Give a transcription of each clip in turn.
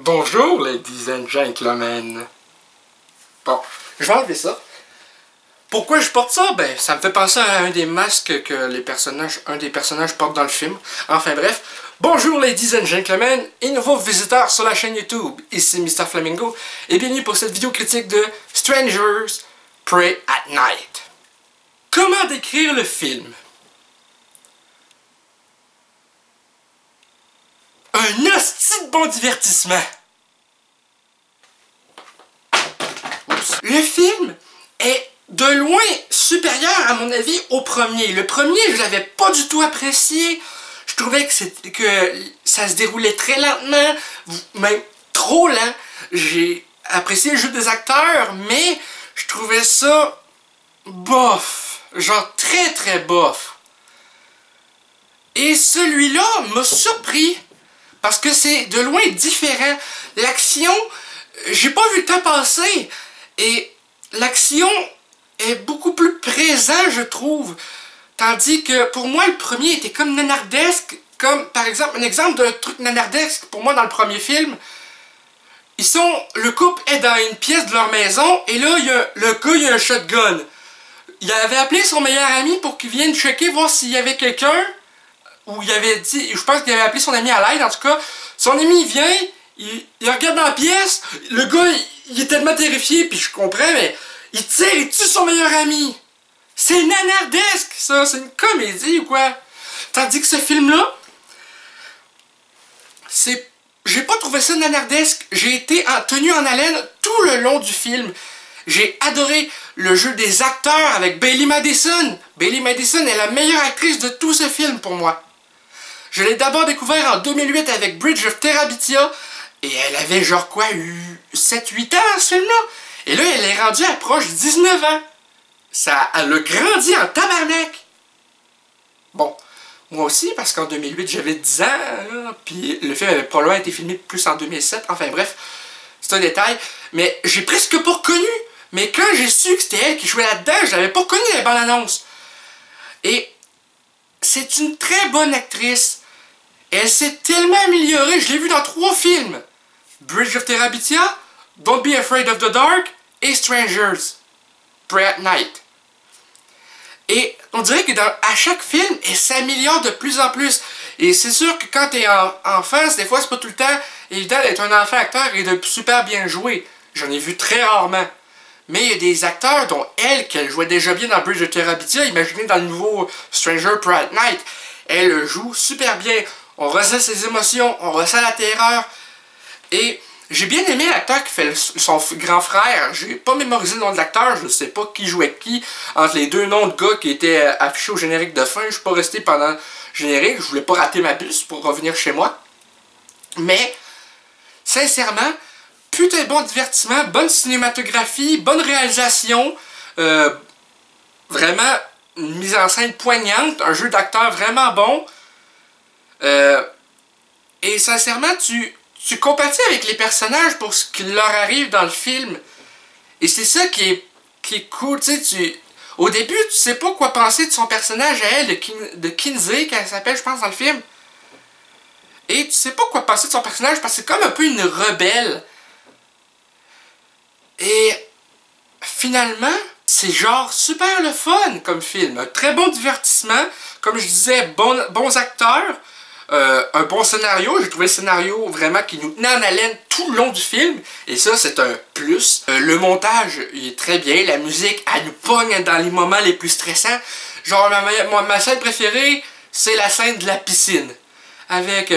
Bonjour, ladies and gentlemen. Bon, je vais enlever ça. Pourquoi je porte ça? Ben, ça me fait penser à un des masques que un des personnages portent dans le film. Enfin bref. Bonjour, ladies and gentlemen, et nouveaux visiteurs sur la chaîne YouTube. Ici Mr. Flamingo, et bienvenue pour cette vidéo critique de Strangers Pray at Night. Comment décrire le film? Un hostie de bon divertissement! Le film est de loin supérieur, à mon avis, au premier. Le premier, je l'avais pas du tout apprécié. Je trouvais que ça se déroulait très lentement, même trop lent. J'ai apprécié le jeu des acteurs, mais je trouvais ça bof. Genre très très bof. Et celui-là m'a surpris. Parce que c'est de loin différent. L'action, j'ai pas vu le temps passer. Et l'action est beaucoup plus présente, je trouve. Tandis que pour moi, le premier était comme nanardesque. Comme par exemple, un exemple d'un truc nanardesque pour moi dans le premier film. Le couple est dans une pièce de leur maison. Et là, le gars, il a un shotgun. Il avait appelé son meilleur ami pour qu'il vienne checker, voir s'il y avait quelqu'un. Où il avait dit, je pense qu'il avait appelé son ami à l'aide, en tout cas. Son ami, il vient, il regarde dans la pièce, le gars, il est tellement terrifié, puis je comprends, mais il tire, il tue son meilleur ami. C'est nanardesque, ça, c'est une comédie ou quoi? Tandis que ce film-là, j'ai pas trouvé ça nanardesque, j'ai été tenu en haleine tout le long du film. J'ai adoré le jeu des acteurs avec Bailee Madison. Bailee Madison est la meilleure actrice de tout ce film pour moi. Je l'ai d'abord découvert en 2008 avec Bridge of Terabithia. Et elle avait genre quoi, 7-8 ans ce film-là. Et là, elle est rendue à proche de 19 ans. Elle a grandi en tabarnak. Bon, moi aussi, parce qu'en 2008, j'avais 10 ans. Là, puis le film avait probablement été filmé plus en 2007. Enfin bref, c'est un détail. Mais j'ai presque pas reconnu. Mais quand j'ai su que c'était elle qui jouait là-dedans, je l'avais pas reconnu la bande-annonce. Et c'est une très bonne actrice. Elle s'est tellement améliorée. Je l'ai vue dans 3 films. Bridge of Terabithia, Don't Be Afraid of the Dark et Strangers Pray at Night. Et on dirait que à chaque film, elle s'améliore de plus en plus. Et c'est sûr que quand t'es en face, des fois c'est pas tout le temps évident d'être un enfant acteur et de super bien jouer. J'en ai vu très rarement. Mais il y a des acteurs dont qu'elle jouait déjà bien dans Bridge of Terabithia, imaginez dans le nouveau Stranger Pray at Night. Elle joue super bien. On ressent ses émotions, on ressent la terreur. Et j'ai bien aimé l'acteur qui fait son grand frère. J'ai pas mémorisé le nom de l'acteur, je sais pas qui jouait qui. Entre les deux noms de gars qui étaient affichés au générique de fin, je suis pas resté pendant le générique. Je voulais pas rater ma bus pour revenir chez moi. Mais, sincèrement, putain de bon divertissement, bonne cinématographie, bonne réalisation, vraiment une mise en scène poignante, un jeu d'acteur vraiment bon. Et sincèrement, tu compatis avec les personnages pour ce qui leur arrive dans le film. Et c'est ça qui est cool, tu sais, au début, tu sais pas quoi penser de son personnage à elle, de Kinsey, qu'elle s'appelle, je pense, dans le film. Et tu sais pas quoi penser de son personnage parce que c'est comme un peu une rebelle. Et finalement, c'est genre super le fun comme film. Un très bon divertissement. Comme je disais, bons acteurs. Un bon scénario. J'ai trouvé le scénario vraiment qui nous tenait en haleine tout le long du film. Et ça, c'est un plus. Le montage, il est très bien. La musique, elle nous pogne dans les moments les plus stressants. Genre, ma scène préférée, c'est la scène de la piscine. Avec...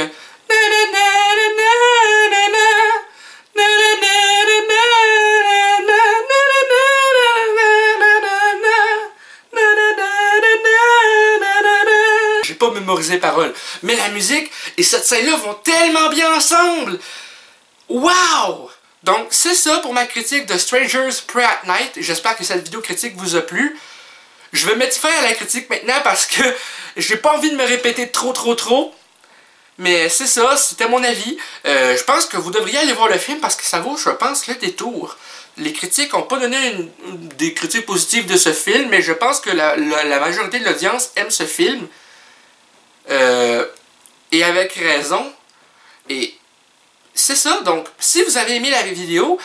J'ai pas mémorisé les paroles, mais la musique et cette scène-là vont tellement bien ensemble. Wow! Donc c'est ça pour ma critique de Strangers Pray at Night. J'espère que cette vidéo critique vous a plu. Je vais mettre fin à la critique maintenant parce que j'ai pas envie de me répéter trop. Mais c'est ça, c'était mon avis. Je pense que vous devriez aller voir le film parce que ça vaut, je pense, le détour. Les critiques n'ont pas donné des critiques positives de ce film, mais je pense que la majorité de l'audience aime ce film. Et avec raison. Et c'est ça, donc si vous avez aimé la vidéo,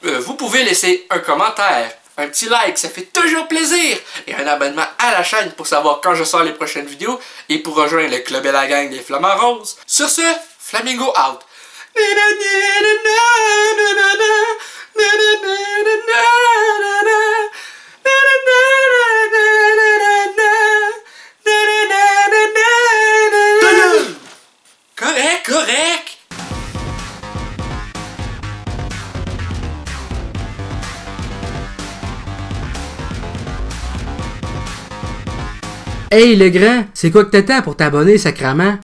vous pouvez laisser un commentaire, un petit like, ça fait toujours plaisir, et un abonnement à la chaîne pour savoir quand je sors les prochaines vidéos et pour rejoindre le club et la gang des Flamants Roses. Sur ce, Flamingo out! Correct, correct! Hey le grand, c'est quoi que t'attends pour t'abonner, sacrament?